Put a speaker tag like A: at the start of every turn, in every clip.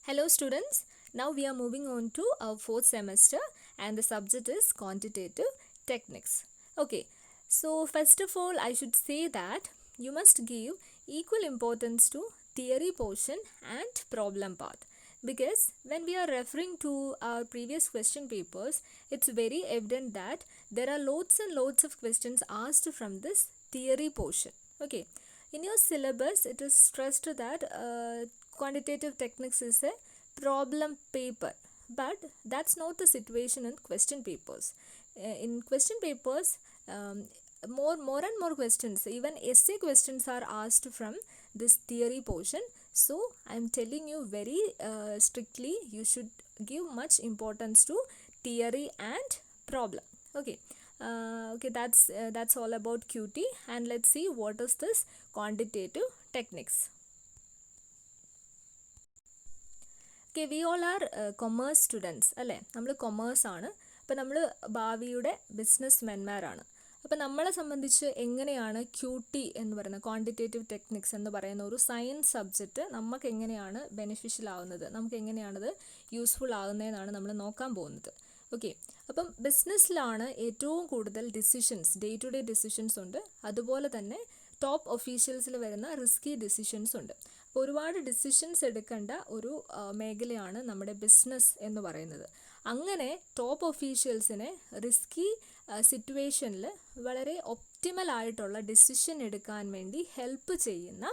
A: Hello students, now we are moving on to our fourth semester and the subject is quantitative techniques. Okay, so first of all I should say that you must give equal importance to theory portion and problem part, because when we are referring to our previous question papers, it's very evident that there are loads and loads of questions asked from this theory portion. Okay, in your syllabus it is stressed that quantitative techniques is a problem paper, but that's not the situation in question papers. In question papers, um, more and more questions, even essay questions are asked from this theory portion. So I'm telling you very strictly, you should give much importance to theory and problem. Okay. Okay, that's all about QT, and let's see what is this quantitative techniques. Okay, we all are commerce students അല്ലേ? നമ്മൾ commerce ആണ്. അപ്പോൾ നമ്മൾ ഭാവിയുടെ business മെന്മാരാണ്. അപ്പോൾ നമ്മളെ സംബന്ധിച്ച് എങ്ങനെയാണ് QT എന്ന് പറയുന്ന ക്വാണ്ടിറ്റേറ്റീവ് ടെക്നിക്സ് എന്ന് പറയുന്ന ഒരു സയൻസ് സബ്ജക്റ്റ് നമുക്ക് എങ്ങനെയാണ് ബെനിഫിഷ്യൽ ആവുന്നത്, നമുക്ക് എങ്ങനെയാണത് യൂസ്ഫുൾ ആകുന്നതെന്നാണ് നമ്മൾ നോക്കാൻ പോകുന്നത്. ഓക്കെ, അപ്പം ബിസിനസ്സിലാണ് ഏറ്റവും കൂടുതൽ decisions, day to day decisions ഉണ്ട്. അതുപോലെ തന്നെ ടോപ്പ് ഒഫീഷ്യൽസിൽ വരുന്ന റിസ്കി ഡിസിഷൻസ് ഉണ്ട്. അപ്പോൾ ഒരുപാട് ഡിസിഷൻസ് എടുക്കേണ്ട ഒരു മേഖലയാണ് നമ്മുടെ ബിസിനസ് എന്ന് പറയുന്നത്. അങ്ങനെ ടോപ്പ് ഒഫീഷ്യൽസിനെ റിസ്കി സിറ്റുവേഷനിൽ വളരെ ഒപ്റ്റിമൽ ആയിട്ടുള്ള ഡിസിഷൻ എടുക്കാൻ വേണ്ടി ഹെൽപ്പ് ചെയ്യുന്ന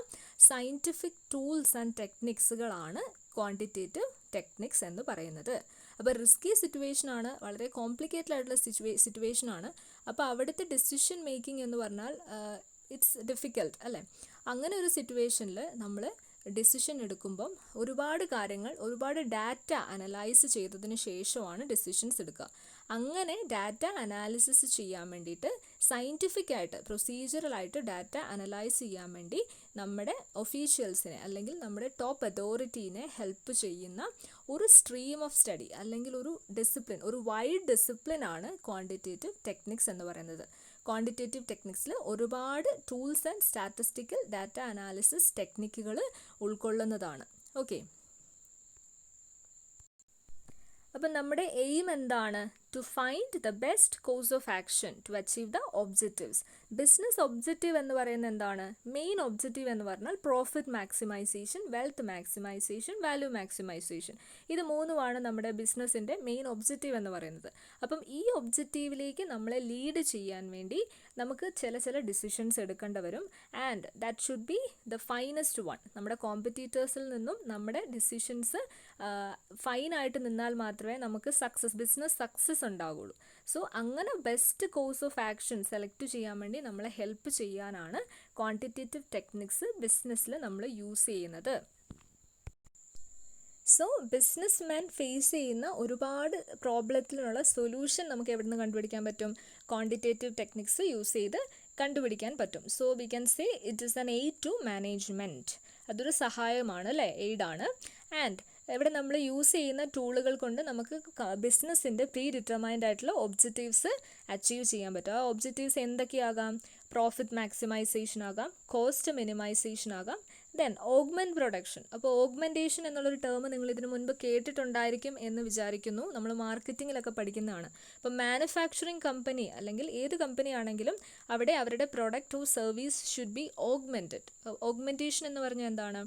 A: സയൻറ്റിഫിക് ടൂൾസ് ആൻഡ് ടെക്നിക്സുകളാണ് ക്വാണ്ടിറ്റേറ്റീവ് ടെക്നിക്സ് എന്ന് പറയുന്നത്. അപ്പോൾ റിസ്കി സിറ്റുവേഷനാണ്, വളരെ കോംപ്ലിക്കേറ്റഡ് ആയിട്ടുള്ള സിറ്റുവേഷനാണ്. അപ്പോൾ അവിടുത്തെ ഡിസിഷൻ മേക്കിംഗ് എന്ന് പറഞ്ഞാൽ ഇറ്റ്സ് ഡിഫിക്കൽട്ട് അല്ലേ? അങ്ങനെ ഒരു സിറ്റുവേഷനിൽ നമ്മൾ ഡിസിഷൻ എടുക്കുമ്പം ഒരുപാട് കാര്യങ്ങൾ, ഒരുപാട് ഡാറ്റ അനലൈസ് ചെയ്തതിന് ശേഷമാണ് ഡിസിഷൻസ് എടുക്കുക. അങ്ങനെ ഡാറ്റ അനാലിസിസ് ചെയ്യാൻ വേണ്ടിയിട്ട് സയൻറ്റിഫിക് ആയിട്ട്, പ്രൊസീജിയറലായിട്ട് ഡാറ്റ അനലൈസ് ചെയ്യാൻ വേണ്ടി നമ്മുടെ ഒഫീഷ്യൽസിനെ അല്ലെങ്കിൽ നമ്മുടെ ടോപ്പ് അതോറിറ്റീനെ ഹെൽപ്പ് ചെയ്യുന്ന ഒരു സ്ട്രീം ഓഫ് സ്റ്റഡി അല്ലെങ്കിൽ ഒരു ഡിസിപ്ലിൻ, ഒരു വൈഡ് ഡിസിപ്ലിനാണ് ക്വാണ്ടിറ്റേറ്റീവ് ടെക്നിക്സ് എന്ന് പറയുന്നത്. ക്വാണ്ടിറ്റേറ്റീവ് ടെക്നിക്സിൽ ഒരുപാട് tools and statistical data analysis ടെക്നിക്കുകൾ ഉൾക്കൊള്ളുന്നതാണ്. ഓക്കെ, അപ്പം നമ്മുടെ എയിം എന്താണ്? To find the best course of action to achieve the objectives. Business objective എന്ന് പറയുന്നത് എന്താണ്? മെയിൻ ഒബ്ജക്റ്റീവ് എന്ന് പറഞ്ഞാൽ profit maximisation, wealth maximisation, value maximisation. ഇത് മൂന്നുമാണ് നമ്മുടെ ബിസിനസ്സിൻ്റെ മെയിൻ ഒബ്ജക്റ്റീവ് എന്ന് പറയുന്നത്. അപ്പം ഈ ഒബ്ജക്റ്റീവിലേക്ക് നമ്മളെ ലീഡ് ചെയ്യാൻ വേണ്ടി നമുക്ക് ചില ഡിസിഷൻസ് എടുക്കേണ്ടി വരും. And that should be the finest one. നമ്മുടെ കോമ്പറ്റീറ്റേഴ്സിൽ നിന്നും നമ്മുടെ ഡിസിഷൻസ് ഫൈനായിട്ട് നിന്നാൽ മാത്രമേ നമുക്ക് ബിസിനസ് സക്സസ് ഉണ്ടാകുള്ളൂ. സോ അങ്ങനെ best course of action select ചെയ്യാൻ വേണ്ടി നമ്മളെ ഹെൽപ്പ് ചെയ്യാനാണ് ക്വാണ്ടിറ്റേറ്റീവ് ടെക്നിക്സ് ബിസിനസ്സിൽ നമ്മൾ യൂസ് ചെയ്യുന്നത്. സോ ബിസിനസ് മാൻ ഫേസ് ചെയ്യുന്ന ഒരുപാട് പ്രോബ്ലത്തിനുള്ള സൊല്യൂഷൻ നമുക്ക് എവിടെ നിന്ന് കണ്ടുപിടിക്കാൻ പറ്റും? ക്വാണ്ടിറ്റേറ്റീവ് ടെക്നിക്സ് യൂസ് ചെയ്ത് കണ്ടുപിടിക്കാൻ പറ്റും. So we can say it is an aid to management. അതൊരു സഹായമാണ് അല്ലേ, എയ്ഡാണ്. ആൻഡ് ഇവിടെ നമ്മൾ യൂസ് ചെയ്യുന്ന ടൂളുകൾ കൊണ്ട് നമുക്ക് ബിസിനസ്സിൻ്റെ പ്രീ ഡിറ്റർമൈൻഡ് ആയിട്ടുള്ള ഒബ്ജക്റ്റീവ്സ് അച്ചീവ് ചെയ്യാൻ പറ്റും. ആ ഒബ്ജക്റ്റീവ്സ് എന്തൊക്കെയാകാം? പ്രോഫിറ്റ് മാക്സിമൈസേഷൻ ആകാം, കോസ്റ്റ് മിനിമൈസേഷൻ ആകാം, ദെൻ ഓഗ്മെൻറ്റ് പ്രൊഡക്ഷൻ. അപ്പോൾ ഓഗ്മെൻറ്റേഷൻ എന്നുള്ളൊരു ടേം നിങ്ങൾ ഇതിനു മുൻപ് കേട്ടിട്ടുണ്ടായിരിക്കും എന്ന് വിചാരിക്കുന്നു. നമ്മൾ മാർക്കറ്റിങ്ങിലൊക്കെ പഠിക്കുന്നതാണ്. അപ്പോൾ മാനുഫാക്ചറിങ് കമ്പനി അല്ലെങ്കിൽ ഏത് കമ്പനി ആണെങ്കിലും അവിടെ അവരുടെ product or service should be augmented. Augmentation എന്ന് പറഞ്ഞാൽ എന്താണ്?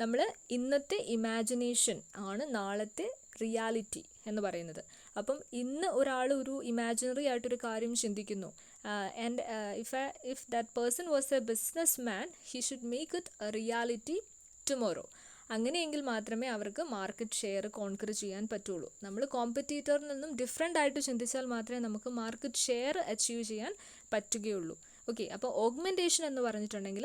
A: നമ്മൾ ഇന്നത്തെ ഇമാജിനേഷൻ ആണ് നാളത്തെ റിയാലിറ്റി എന്ന് പറയുന്നത്. അപ്പം ഇന്ന് ഒരാൾ ഒരു ഇമാജിനറി ആയിട്ടൊരു കാര്യം ചിന്തിക്കുന്നു, and if that person was a businessman, he should make it a reality tomorrow. അങ്ങനെയെങ്കിൽ മാത്രമേ അവർക്ക് മാർക്കറ്റ് ഷെയർ കോൺക്വർ ചെയ്യാൻ പറ്റുള്ളൂ. നമ്മൾ കോമ്പറ്റീറ്ററിൽ നിന്നും ഡിഫറെൻ്റ് ആയിട്ട് ചിന്തിച്ചാൽ മാത്രമേ നമുക്ക് മാർക്കറ്റ് ഷെയർ അച്ചീവ് ചെയ്യാൻ പറ്റുകയുള്ളൂ. ഓക്കെ, അപ്പോൾ ഓഗ്മെൻറ്റേഷൻ എന്ന് പറഞ്ഞിട്ടുണ്ടെങ്കിൽ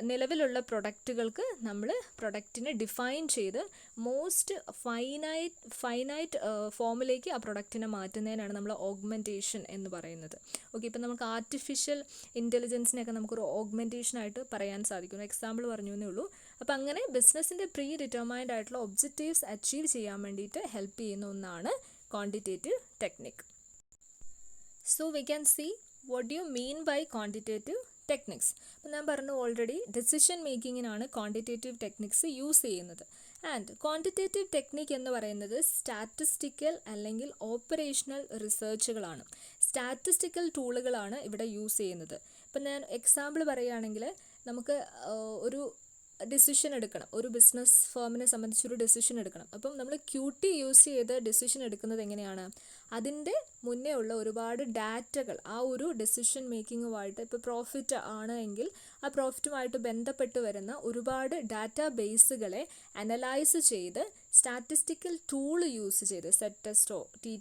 A: നിലവിലുള്ള പ്രൊഡക്റ്റുകൾക്ക് നമ്മൾ പ്രൊഡക്റ്റിനെ ഡിഫൈൻ ചെയ്ത് മോസ്റ്റ് ഫൈനൈറ്റ് ഫോമിലേക്ക് ആ പ്രൊഡക്റ്റിനെ മാറ്റുന്നതിനാണ് നമ്മൾ ഓഗ്മെൻറ്റേഷൻ എന്ന് പറയുന്നത്. ഓക്കെ, ഇപ്പം നമുക്ക് ആർട്ടിഫിഷ്യൽ ഇൻ്റലിജൻസിനെയൊക്കെ നമുക്കൊരു ഓഗ്മെൻറ്റേഷനായിട്ട് പറയാൻ സാധിക്കും. എക്സാമ്പിൾ പറഞ്ഞു എന്നേ ഉള്ളൂ. അപ്പം അങ്ങനെ ബിസിനസ്സിൻ്റെ പ്രീ ഡിറ്റർമൈൻഡ് ആയിട്ടുള്ള ഒബ്ജക്റ്റീവ്സ് അച്ചീവ് ചെയ്യാൻ വേണ്ടിയിട്ട് ഹെൽപ്പ് ചെയ്യുന്ന ഒന്നാണ് quantitative technique. So we can see what do you mean by quantitative techniques. അപ്പം ഞാൻ പറഞ്ഞു ഓൾറെഡി ഡെസിഷൻ മേക്കിങ്ങിനാണ് ക്വാണ്ടിറ്റേറ്റീവ് ടെക്നിക്സ് യൂസ് ചെയ്യുന്നത്. ആൻഡ് ക്വാണ്ടിറ്റേറ്റീവ് ടെക്നിക്ക് എന്ന് പറയുന്നത് സ്റ്റാറ്റിസ്റ്റിക്കൽ അല്ലെങ്കിൽ ഓപ്പറേഷണൽ റിസർച്ചുകളാണ്, സ്റ്റാറ്റിസ്റ്റിക്കൽ ടൂളുകളാണ് ഇവിടെ യൂസ് ചെയ്യുന്നത്. ഇപ്പം ഞാൻ എക്സാമ്പിൾ പറയുകയാണെങ്കിൽ നമുക്ക് ഒരു ഡിസിഷൻ എടുക്കണം, ഒരു ബിസിനസ് ഫേമിനെ സംബന്ധിച്ചൊരു ഡിസിഷൻ എടുക്കണം. അപ്പം നമ്മൾ QT യൂസ് ചെയ്ത് ഡിസിഷൻ എടുക്കുന്നത് എങ്ങനെയാണ്, അതിൻ്റെ മുന്നേ ഉള്ള ഒരുപാട് ഡാറ്റകൾ ആ ഒരു ഡിസിഷൻ മേക്കിങ്ങുമായിട്ട്, ഇപ്പോൾ പ്രോഫിറ്റ് ആണ് എങ്കിൽ ആ പ്രോഫിറ്റുമായിട്ട് ബന്ധപ്പെട്ട് വരുന്ന ഒരുപാട് ഡാറ്റാ ബേസുകളെ അനലൈസ് ചെയ്ത് സ്റ്റാറ്റിസ്റ്റിക്കൽ ടൂൾ യൂസ് ചെയ്ത് സെറ്റ് ടെസ്റ്റോ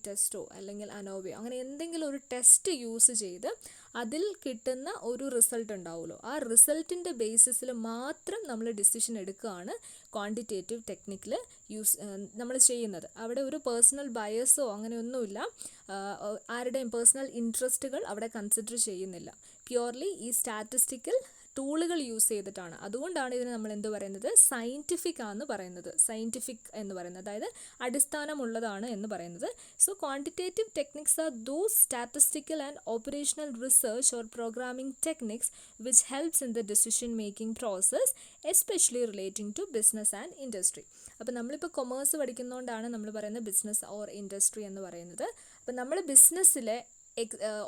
A: ടെസ്റ്റോ അല്ലെങ്കിൽ അനോവയോ അങ്ങനെ എന്തെങ്കിലും ഒരു ടെസ്റ്റ് യൂസ് ചെയ്ത് അതിൽ കിട്ടുന്ന ഒരു റിസൾട്ട് ഉണ്ടാവുമല്ലോ, ആ റിസൾട്ടിൻ്റെ ബേസിസിൽ മാത്രം നമ്മൾ ഡിസിഷൻ എടുക്കുകയാണ് ക്വാണ്ടിറ്റേറ്റീവ് ടെക്നിക്കിൽ നമ്മൾ ചെയ്യുന്നത്. അവിടെ ഒരു പേഴ്സണൽ ബയസോ അങ്ങനെയൊന്നുമില്ല, ആരുടെയും പേഴ്സണൽ ഇൻട്രസ്റ്റുകൾ അവിടെ കൺസിഡർ ചെയ്യുന്നില്ല. പ്യുവർലി ഈ സ്റ്റാറ്റിസ്റ്റിക്കൽ ടൂളുകൾ യൂസ് ചെയ്തിട്ടാണ്. അതുകൊണ്ടാണ് ഇതിന് നമ്മൾ എന്ത് പറയുന്നത്, സയൻറ്റിഫിക് ആണെന്ന് പറയുന്നത്. സയൻറ്റിഫിക് എന്ന് പറയുന്നത് അതായത് അടിസ്ഥാനമുള്ളതാണ് എന്ന് പറയുന്നത്. So quantitative techniques are those statistical and operational research or programming techniques which helps in the decision making process especially relating to business and industry. അപ്പോൾ നമ്മളിപ്പോൾ കൊമേഴ്സ് പഠിക്കുന്നതുകൊണ്ടാണ് നമ്മൾ പറയുന്നത് ബിസിനസ് ഓർ ഇൻഡസ്ട്രി എന്ന് പറയുന്നത്. അപ്പോൾ നമ്മൾ ബിസിനസ്സിലെ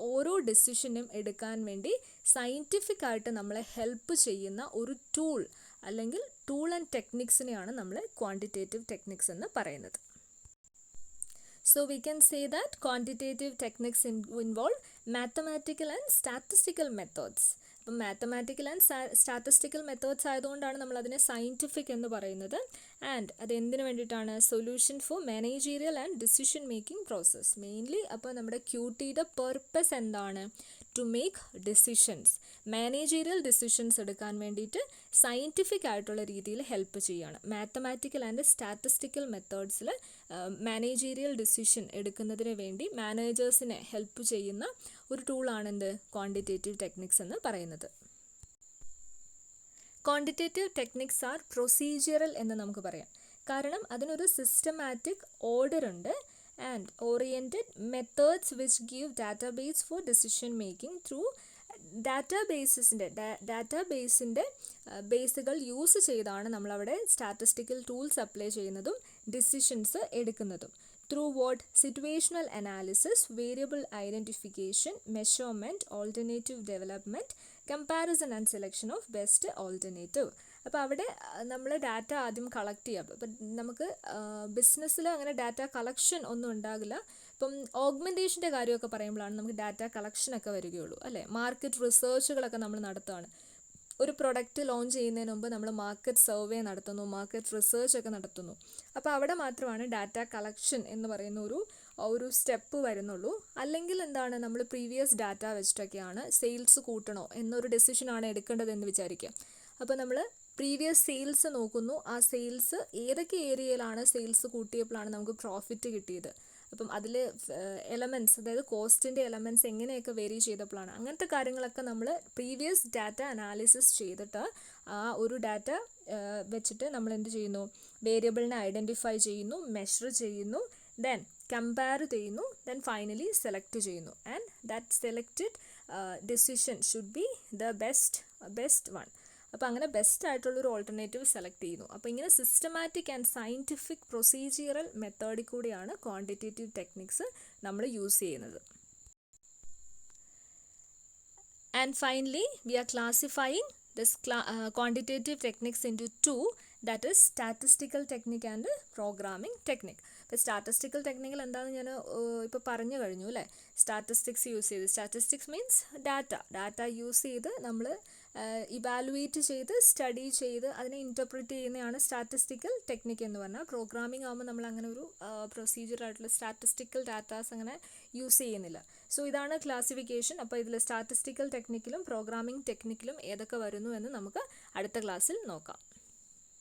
A: ഓരോ ഡിസിഷനും എടുക്കാൻ വേണ്ടി സയൻറ്റിഫിക് ആയിട്ട് നമ്മളെ ഹെൽപ്പ് ചെയ്യുന്ന ഒരു ടൂൾ അല്ലെങ്കിൽ ടൂൾ ആൻഡ് ടെക്നിക്സിനെയാണ് നമ്മൾ ക്വാണ്ടിറ്റേറ്റീവ് ടെക്നിക്സ് എന്ന് പറയുന്നത്. So we can say that quantitative techniques involve mathematical and statistical methods. അപ്പം മാത്തമാറ്റിക്കൽ ആൻഡ് സ്റ്റാറ്റിസ്റ്റിക്കൽ മെത്തേഡ്സ് ആയതുകൊണ്ടാണ് നമ്മൾ അതിനെ സയൻറ്റിഫിക് എന്ന് പറയുന്നത്. ആൻഡ് അത് എന്തിനു വേണ്ടിയിട്ടാണ്, solution for managerial and decision making process. Mainly അപ്പോൾ നമ്മുടെ QTയുടെ പർപ്പസ് എന്താണ്, to make decisions, managerial decisions എടുക്കാൻ വേണ്ടിയിട്ട് സയൻറ്റിഫിക് ആയിട്ടുള്ള രീതിയിൽ ഹെൽപ്പ് ചെയ്യുകയാണ്. മാത്തമാറ്റിക്കൽ ആൻഡ് സ്റ്റാറ്റിസ്റ്റിക്കൽ മെത്തേഡ്സിൽ മാനേജീരിയൽ ഡിസിഷൻ എടുക്കുന്നതിന് വേണ്ടി മാനേജേഴ്സിനെ ഹെൽപ്പ് ചെയ്യുന്ന ഒരു ടൂളാണെന്ത്, ക്വാണ്ടിറ്റേറ്റീവ് ടെക്നിക്സ് എന്ന് പറയുന്നത്. ക്വാണ്ടിറ്റേറ്റീവ് ടെക്നിക്സ് ആർ പ്രൊസീജിയറൽ എന്ന് നമുക്ക് പറയാം. കാരണം അതിനൊരു സിസ്റ്റമാറ്റിക് ഓർഡർ ഉണ്ട് and oriented methods which give database for decision making through ഡാറ്റാബേസിൻ്റെ ബേസുകൾ യൂസ് ചെയ്താണ് നമ്മളവിടെ സ്റ്റാറ്റിസ്റ്റിക്കൽ ടൂൾസ് അപ്ലൈ ചെയ്യുന്നതും ഡിസിഷൻസ് എടുക്കുന്നതും. Through what, situational analysis, variable identification, measurement, alternative development, comparison and selection of best alternative. അപ്പോൾ അവിടെ നമ്മൾ ഡാറ്റ ആദ്യം കളക്ട് ചെയ്യാം. അപ്പം നമുക്ക് ബിസിനസ്സിൽ അങ്ങനെ ഡാറ്റ കളക്ഷൻ ഒന്നും ഉണ്ടാകില്ല. ഇപ്പം ഓഗ്മെൻറ്റേഷൻ്റെ കാര്യമൊക്കെ പറയുമ്പോഴാണ് നമുക്ക് ഡാറ്റ കളക്ഷനൊക്കെ വരികയുള്ളൂ അല്ലേ. മാർക്കറ്റ് റിസർച്ചുകളൊക്കെ നമ്മൾ നടത്തുകയാണ്. ഒരു പ്രൊഡക്റ്റ് ലോഞ്ച് ചെയ്യുന്നതിന് മുമ്പ് നമ്മൾ മാർക്കറ്റ് സർവേ നടത്തുന്നു, മാർക്കറ്റ് റിസർച്ച് ഒക്കെ നടത്തുന്നു. അപ്പോൾ അവിടെ മാത്രമാണ് ഡാറ്റ കളക്ഷൻ എന്ന് പറയുന്ന ഒരു സ്റ്റെപ്പ് വരുന്നുള്ളൂ. അല്ലെങ്കിൽ എന്താണ്, നമ്മൾ പ്രീവിയസ് ഡാറ്റ വെച്ചിട്ടൊക്കെയാണ് സെയിൽസ് കൂട്ടണോ എന്നൊരു ഡെസിഷനാണ് എടുക്കേണ്ടതെന്ന് വിചാരിക്കുക. അപ്പോൾ നമ്മൾ പ്രീവിയസ് സെയിൽസ് നോക്കുന്നു, ആ സെയിൽസ് ഏതൊക്കെ ഏരിയയിലാണ് സെയിൽസ് കൂട്ടിയപ്പോഴാണ് നമുക്ക് പ്രോഫിറ്റ് കിട്ടിയത്, അപ്പം അതിൽ എലമെൻറ്റ്സ്, അതായത് കോസ്റ്റിൻ്റെ എലമെൻറ്റ്സ് എങ്ങനെയൊക്കെ വേരി ചെയ്തപ്പോഴാണ്, അങ്ങനത്തെ കാര്യങ്ങളൊക്കെ നമ്മൾ പ്രീവിയസ് ഡാറ്റ അനാലിസിസ് ചെയ്തിട്ട് ആ ഒരു ഡാറ്റ വെച്ചിട്ട് നമ്മൾ എന്ത് ചെയ്യുന്നു, വേരിയബിളിനെ ഐഡൻറ്റിഫൈ ചെയ്യുന്നു, മെഷർ ചെയ്യുന്നു, ദെൻ കമ്പയർ ചെയ്യുന്നു, ദെൻ ഫൈനലി സെലക്ട് ചെയ്യുന്നു. And that selected decision should be the best one. അപ്പോൾ അങ്ങനെ ബെസ്റ്റ് ആയിട്ടുള്ളൊരു ഓൾട്ടർനേറ്റീവ് സെലക്ട് ചെയ്യുന്നു. അപ്പോൾ ഇങ്ങനെ സിസ്റ്റമാറ്റിക് ആൻഡ് സയൻറ്റിഫിക് പ്രൊസീജിയറൽ മെത്തേഡിൽ കൂടിയാണ് ക്വാണ്ടിറ്റേറ്റീവ് ടെക്നിക്സ് നമ്മൾ യൂസ് ചെയ്യുന്നത്. And finally we are classifying this quantitative techniques into two, that is statistical technique and programming technique. ഇപ്പോൾ സ്റ്റാറ്റിസ്റ്റിക്കൽ ടെക്നിക്കൽ എന്താണെന്ന് ഞാൻ ഇപ്പോൾ പറഞ്ഞു കഴിഞ്ഞു അല്ലേ. സ്റ്റാറ്റിസ്റ്റിക്സ് യൂസ് ചെയ്ത്, സ്റ്റാറ്റിസ്റ്റിക്സ് മീൻസ് ഡാറ്റ യൂസ് ചെയ്ത് നമ്മൾ ഇവാലുവേറ്റ് ചെയ്ത് സ്റ്റഡി ചെയ്ത് അതിനെ ഇൻറ്റർപ്രിറ്റ് ചെയ്യുന്നതാണ് സ്റ്റാറ്റിസ്റ്റിക്കൽ ടെക്നിക്ക് എന്ന് പറഞ്ഞാൽ. പ്രോഗ്രാമിംഗ് ആകുമ്പോൾ നമ്മൾ അങ്ങനെ ഒരു പ്രൊസീജിയറായിട്ടുള്ള സ്റ്റാറ്റിസ്റ്റിക്കൽ ഡാറ്റാസ് അങ്ങനെ യൂസ് ചെയ്യുന്നില്ല. സോ ഇതാണ് ക്ലാസിഫിക്കേഷൻ. അപ്പോൾ ഇതിൽ സ്റ്റാറ്റിസ്റ്റിക്കൽ ടെക്നിക്കിലും പ്രോഗ്രാമിംഗ് ടെക്നിക്കിലും ഏതൊക്കെ വരുന്നു എന്ന് നമുക്ക് അടുത്ത ക്ലാസ്സിൽ നോക്കാം.